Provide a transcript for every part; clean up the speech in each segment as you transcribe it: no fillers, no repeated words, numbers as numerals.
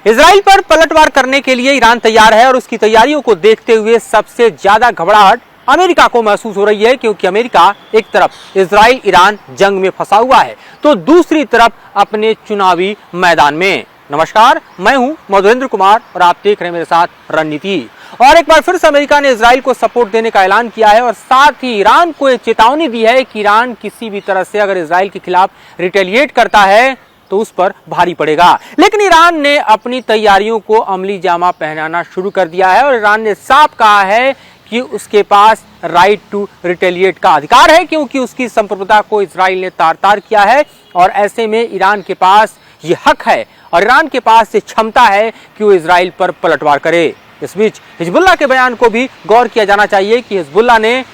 Israel पर पलटवार करने के लिए ईरान तैयार है और उसकी तैयारियों को देखते हुए सबसे ज्यादा घबराहट अमेरिका को महसूस हो रही है, क्योंकि अमेरिका एक तरफ इजराइल ईरान जंग में फंसा हुआ है तो दूसरी तरफ अपने चुनावी मैदान में। नमस्कार, मैं हूं मधुरेंद्र कुमार और आप देख रहे हैं मेरे साथ रणनीति। और एक बार फिर से अमेरिका ने इजराइल को सपोर्ट देने का ऐलान किया है और साथ ही ईरान को एक चेतावनी दी है कि ईरान किसी भी तरह से अगर इजराइल के खिलाफ रिटेलिएट करता है तो उस पर भारी पड़ेगा। लेकिन ईरान ने अपनी तैयारियों को अमली जामा पहनाना शुरू कर दिया है और ईरान ने साफ कहा है कि उसके पास राइट टू रिटेलिएट का अधिकार है, क्योंकि उसकी संप्रभुता को इजराइल ने तार तार किया है और ऐसे में ईरान के पास ये हक है और ईरान के पास ये क्षमता है कि वो इजराइल पर पलटवार करे। इस बीच हिजबुल्लाह के बयान को भी गौर किया जाना चाहिए कि हिजबुल्लाह ने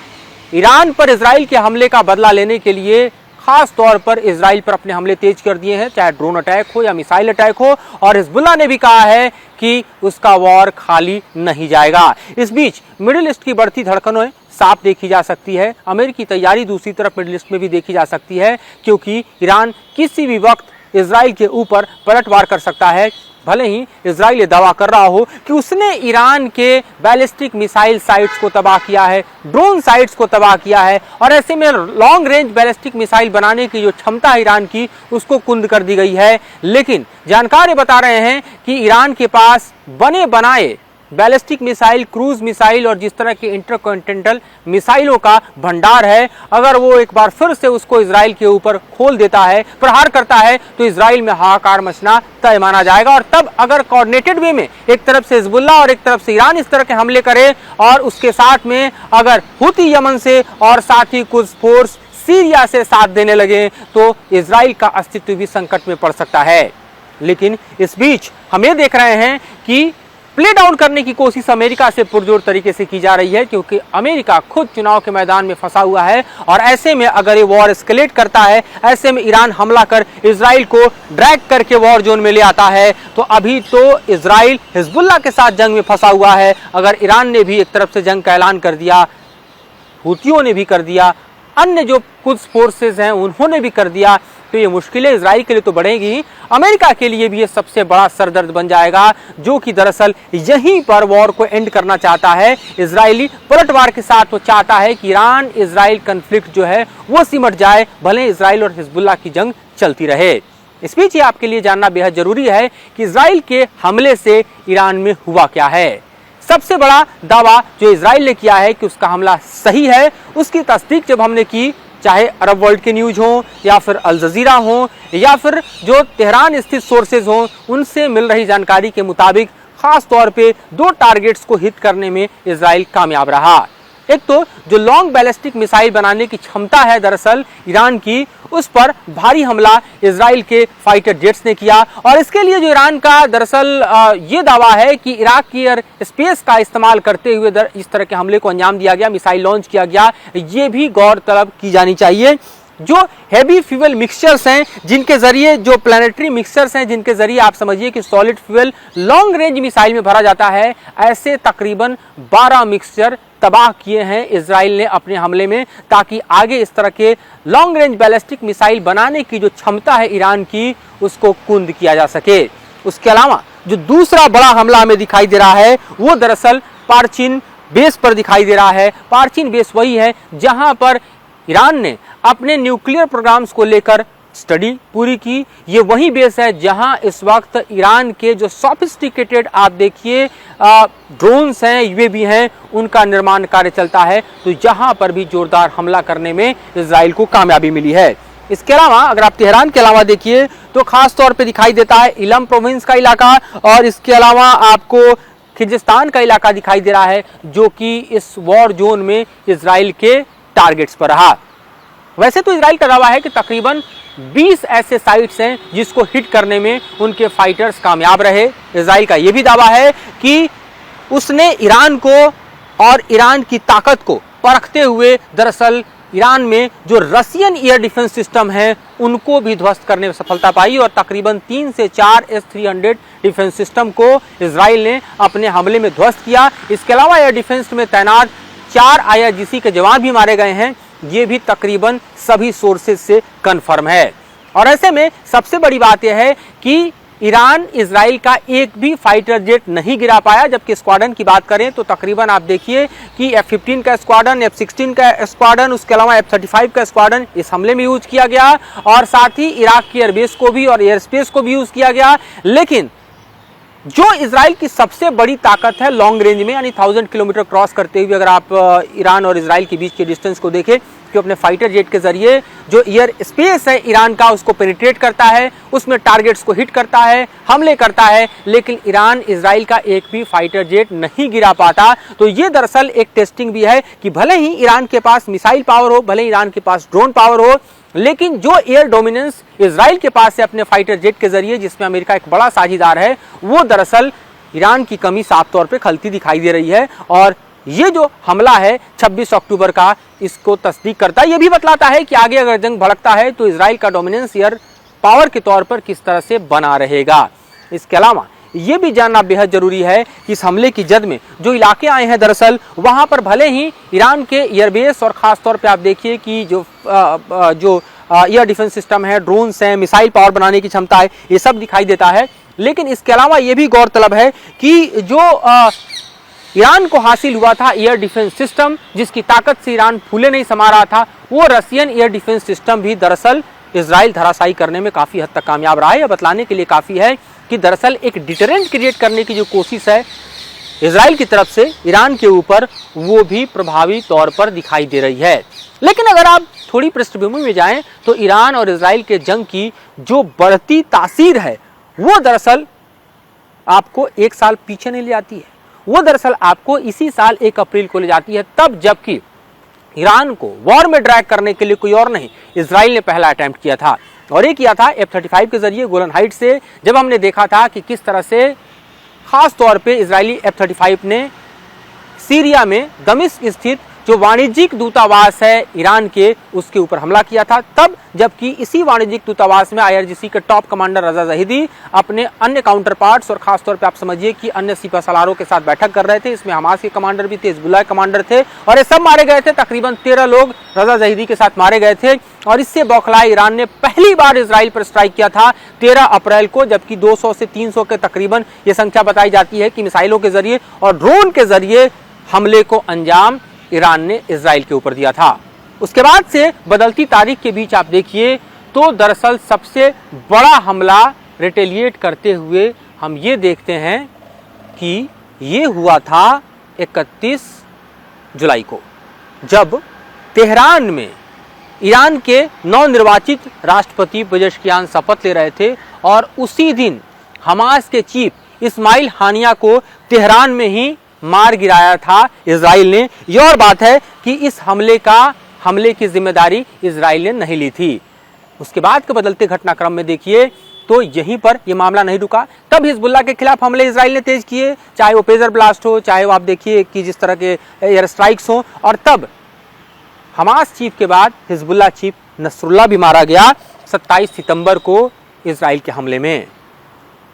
ईरान पर इजराइल के हमले का बदला लेने के लिए खास तौर पर इजराइल पर अपने हमले तेज कर दिए हैं, चाहे ड्रोन अटैक हो या मिसाइल अटैक हो, और हिजबुल्लाह ने भी कहा है कि उसका वॉर खाली नहीं जाएगा। इस बीच मिडिल ईस्ट की बढ़ती धड़कनें साफ देखी जा सकती है। अमेरिकी तैयारी दूसरी तरफ मिडिल ईस्ट में भी देखी जा सकती है, क्योंकि ईरान किसी भी वक्त इजराइल के ऊपर पलटवार कर सकता है। भले ही इजराइल ये दावा कर रहा हो कि उसने ईरान के बैलिस्टिक मिसाइल साइट्स को तबाह किया है, ड्रोन साइट्स को तबाह किया है, और ऐसे में लॉन्ग रेंज बैलिस्टिक मिसाइल बनाने की जो क्षमता है ईरान की उसको कुंद कर दी गई है। लेकिन जानकार बता रहे हैं कि ईरान के पास बने बनाए बैलिस्टिक मिसाइल, क्रूज मिसाइल और जिस तरह के इंटरकॉन्टिनेंटल मिसाइलों का भंडार है। अगर वो एक बार फिर से उसको इजराइल के ऊपर खोल देता है, प्रहार करता है, तो इजराइल में हाहाकार मचना तय माना जाएगा। और तब अगर कोऑर्डिनेटेड वे में एक तरफ से हिजबुल्लाह और एक तरफ से ईरान इस तरह के हमले करे और उसके साथ में अगर हुती यमन से और साथ ही कुछ फोर्स सीरिया से साथ देने लगे तो इजराइल का अस्तित्व भी संकट में पड़ सकता है। लेकिन इस बीच हम ये देख रहे हैं कि प्ले डाउन करने की कोशिश अमेरिका से पुरजोर तरीके से की जा रही है, क्योंकि अमेरिका खुद चुनाव के मैदान में फंसा हुआ है और ऐसे में अगर ये वॉर एस्केलेट करता है, ऐसे में ईरान हमला कर इजराइल को ड्रैग करके वॉर जोन में ले आता है, तो अभी तो इजराइल हिजबुल्लाह के साथ जंग में फंसा हुआ है। अगर ईरान ने भी एक तरफ से जंग का ऐलान कर दिया, हुतियों ने भी कर दिया, अन्य जो कुछ फोर्सेस हैं उन्होंने भी कर दिया, तो ये मुश्किलें इजराइल के लिए तो बढ़ेगी, अमेरिका के लिए भी ये सबसे बड़ा सरदर्द बन जाएगा, जो कि दरअसल यहीं पर वॉर को एंड करना चाहता है। इजरायली पलटवार के साथ वो चाहता है कि ईरान इजराइल कन्फ्लिक्ट जो है वो सिमट जाए, भले इजराइल और हिजबुल्लाह की जंग चलती रहे। इस बीच ये आपके लिए जानना बेहद जरूरी है कि इजराइल के हमले से ईरान में हुआ क्या है। सबसे बड़ा दावा जो इजराइल ने किया है कि उसका हमला सही है, उसकी तस्दीक जब हमने की, चाहे अरब वर्ल्ड के न्यूज हो या फिर अल जजीरा हो या फिर जो तेहरान स्थित सोर्सेज हो, उनसे मिल रही जानकारी के मुताबिक खास तौर पे दो टारगेट्स को हिट करने में इजराइल कामयाब रहा। एक तो जो लॉन्ग बैलिस्टिक मिसाइल बनाने की क्षमता है दरअसल ईरान की, उस पर भारी हमला इजराइल के फाइटर जेट्स ने किया, और इसके लिए जो ईरान का दरअसल ये दावा है कि इराक की एयर स्पेस का इस्तेमाल करते हुए इस तरह के हमले को अंजाम दिया गया, मिसाइल लॉन्च किया गया, ये भी गौर तलब की जानी चाहिए। जो हैवी फ्यूल मिक्सचर्स हैं, जिनके जरिए जो प्लानिटरी मिक्सचर्स हैं, जिनके जरिए आप समझिए कि solid fuel long range missile में भरा जाता है, ऐसे तकरीबन 12 मिक्सचर तबाह किए हैं इजराइल ने अपने हमले में, ताकि आगे इस तरह के लॉन्ग रेंज बैलिस्टिक मिसाइल बनाने की जो क्षमता है ईरान की, उसको कुंद किया जा सके। उसके अलावा जो दूसरा बड़ा हमला हमें दिखाई दे रहा है वो दरअसल पार्चिन बेस पर दिखाई दे रहा है। पार्चिन बेस वही है जहां पर ईरान ने अपने न्यूक्लियर प्रोग्राम्स को लेकर स्टडी पूरी की। ये वही बेस है जहां इस वक्त ईरान के जो सोफिस्टिकेटेड आप देखिए ड्रोन्स हैं, यूएवी हैं, उनका निर्माण कार्य चलता है, तो जहां पर भी जोरदार हमला करने में इजराइल को कामयाबी मिली है। इसके अलावा अगर आप तेहरान के अलावा देखिए तो खास तौर पे दिखाई देता है इलम प्रोविंस का इलाका, और इसके अलावा आपको खिजिस्तान का इलाका दिखाई दे रहा है, जो कि इस वॉर जोन में इजराइल के टारगेट्स पर रहा। वैसे तो इजराइल का दावा है कि तकरीबन 20 ऐसे साइट्स हैं जिसको हिट करने में उनके फाइटर्स कामयाब रहे। इजराइल का यह भी दावा है कि उसने ईरान को और ईरान की ताकत को परखते हुए दरअसल ईरान में जो रशियन एयर डिफेंस सिस्टम है उनको भी ध्वस्त करने में सफलता पाई, और तकरीबन 3 से 4 S-300 डिफेंस सिस्टम को इजराइल ने अपने हमले में ध्वस्त किया। इसके अलावा एयर डिफेंस में तैनात 4 IRGC के जवान भी मारे गए हैं, ये भी तकरीबन सभी सोर्सेज से कंफर्म है। और ऐसे में सबसे बड़ी बात यह है कि ईरान इजराइल का एक भी फाइटर जेट नहीं गिरा पाया, जबकि स्क्वाड्रन की बात करें तो तकरीबन आप देखिए कि F-15 का स्क्वाड्रन, F-16 का स्क्वाड्रन, उसके अलावा F-35 का स्क्वाड्रन इस हमले में यूज किया गया और साथ ही इराक की एयरबेस को भी और एयर स्पेस को भी यूज किया गया। लेकिन जो इजराइल की सबसे बड़ी ताकत है लॉन्ग रेंज में, यानी 1000 किलोमीटर क्रॉस करते हुए अगर आप ईरान और इजराइल के बीच के डिस्टेंस को देखें, कि अपने फाइटर जेट के जरिए जो एयर स्पेस है ईरान का उसको पेनिट्रेट करता है, उसमें टारगेट्स को हिट करता है, हमले करता है, लेकिन ईरान इजराइल का एक भी फाइटर जेट नहीं गिरा पाता। तो ये दरअसल एक टेस्टिंग भी है कि भले ही ईरान के पास मिसाइल पावर हो, भले ईरान के पास ड्रोन पावर हो, लेकिन जो एयर डोमिनेंस इजराइल के पास है अपने फाइटर जेट के जरिए, जिसमें अमेरिका एक बड़ा साझीदार है, वो दरअसल ईरान की कमी साफ तौर पे खलती दिखाई दे रही है। और ये जो हमला है 26 अक्टूबर का, इसको तस्दीक करता है। ये भी बतलाता है कि आगे अगर जंग भड़कता है तो इजराइल का डोमिनेंस एयर पावर के तौर पर किस तरह से बना रहेगा। इसके अलावा ये भी जानना बेहद जरूरी है कि इस हमले की जद में जो इलाके आए हैं, दरअसल वहां पर भले ही ईरान के एयरबेस और खास तौर पे आप देखिए कि जो एयर डिफेंस सिस्टम है, ड्रोन्स हैं, मिसाइल पावर बनाने की क्षमता है, ये सब दिखाई देता है, लेकिन इसके अलावा ये भी गौरतलब है कि जो ईरान को हासिल हुआ था एयर डिफेंस सिस्टम, जिसकी ताकत से ईरान फूले नहीं समा रहा था, वो रशियन एयर डिफेंस सिस्टम भी दरअसल इजराइल धराशायी करने में काफी हद तक कामयाब रहा है। यह बतलाने के लिए काफी है कि दरअसल एक डिटरेंट क्रिएट करने की जो कोशिश है इजराइल की तरफ से ईरान के ऊपर, वो भी प्रभावी तौर पर दिखाई दे रही है। लेकिन अगर आप थोड़ी पृष्ठभूमि में जाएं तो ईरान और इजराइल के जंग की जो बढ़ती तासीर है, वो दरअसल आपको एक साल पीछे नहीं ले आती है, वो दरअसल आपको इसी साल 1 अप्रैल को ले जाती है, तब जबकि ईरान को वॉर में ड्रैग करने के लिए कोई और नहीं, इजराइल ने पहला अटेम्प्ट किया था। और ये किया था F-35 के जरिए गोलन हाइट से, जब हमने देखा था कि किस तरह से खास तौर पे इजरायली F-35 ने सीरिया में दमिश्क स्थित जो वाणिज्यिक दूतावास है ईरान के, उसके ऊपर हमला किया था। तब जबकि इसी वाणिज्यिक दूतावास में IRGC के टॉप कमांडर रजा ज़हीदी अपने अन्य काउंटर पार्ट्स और खासतौर पे आप समझिए कि अन्य सिपह सलारों के साथ बैठक कर रहे थे। इसमें हमास के कमांडर भी थे, हिजबुल्लाह के कमांडर थे, और ये सब मारे गए थे। तकरीबन 13 लोग रजा ज़हीदी के साथ मारे गए थे। और इससे बौखलाए ईरान ने पहली बार इजराइल पर स्ट्राइक किया था 13 अप्रैल को, जबकि 200 से 300 के तकरीबन ये संख्या बताई जाती है कि मिसाइलों के जरिए और ड्रोन के जरिए हमले को अंजाम ईरान ने इजराइल के ऊपर दिया था। उसके बाद से बदलती तारीख के बीच आप देखिए तो दरअसल सबसे बड़ा हमला रिटेलिएट करते हुए हम ये देखते हैं कि ये हुआ था 31 जुलाई को, जब तेहरान में ईरान के नवनिर्वाचित राष्ट्रपति पेजेश्कियान शपथ ले रहे थे, और उसी दिन हमास के चीफ इस्माइल हानिया को तेहरान में ही मार गिराया था इजराइल ने। ये और बात है कि इस हमले की जिम्मेदारी इजराइल ने नहीं ली थी। उसके बाद के बदलते घटनाक्रम में देखिए तो यहीं पर यह मामला नहीं रुका। तब हिजबुल्लाह के खिलाफ हमले इजराइल ने तेज किए, चाहे वो पेजर ब्लास्ट हो, चाहे वो आप देखिए कि जिस तरह के एयर स्ट्राइक्स हो। और तब हमास चीफ के बाद हिजबुल्लाह चीफ नसरुल्लाह भी मारा गया 27 सितंबर को इजराइल के हमले में।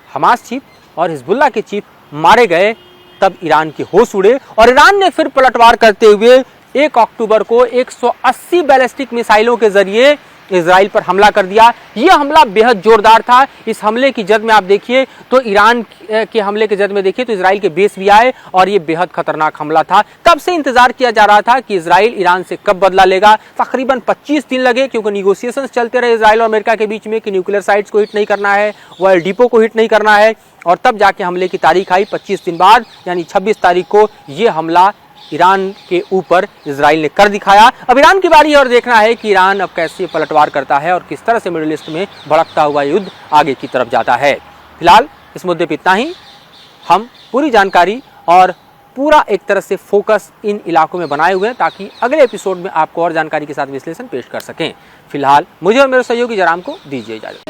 हमास चीफ और हिजबुल्लाह के चीफ मारे गए, तब ईरान के होश उड़े और ईरान ने फिर पलटवार करते हुए 1 अक्टूबर को 180 बैलिस्टिक मिसाइलों के जरिए इजराइल पर हमला कर दिया। यह हमला बेहद जोरदार था। इस हमले की जद में आप देखिए तो ईरान के हमले के जद में देखिए तो इजराइल के बेस भी आए, और ये बेहद खतरनाक हमला था। तब से इंतजार किया जा रहा था कि इजराइल ईरान से कब बदला लेगा। तकरीबन 25 दिन लगे, क्योंकि निगोशिएशंस चलते रहे इजराइल और अमेरिका के बीच में कि न्यूक्लियर साइट्स को हिट नहीं करना है, ऑयल डिपो को हिट नहीं करना है। और तब जाके हमले की तारीख आई 25 दिन बाद, यानी 26 तारीख को ये हमला ईरान के ऊपर इजराइल ने कर दिखाया। अब ईरान की बारी है और देखना है कि ईरान अब कैसे पलटवार करता है और किस तरह से मिडिल ईस्ट में भड़कता हुआ युद्ध आगे की तरफ जाता है। फिलहाल इस मुद्दे पर इतना ही। हम पूरी जानकारी और पूरा एक तरह से फोकस इन इलाकों में बनाए हुए हैं ताकि अगले एपिसोड में आपको और जानकारी के साथ विश्लेषण पेश कर सकें। फिलहाल मुझे और मेरे सहयोगी जराम को दीजिए इजाजत।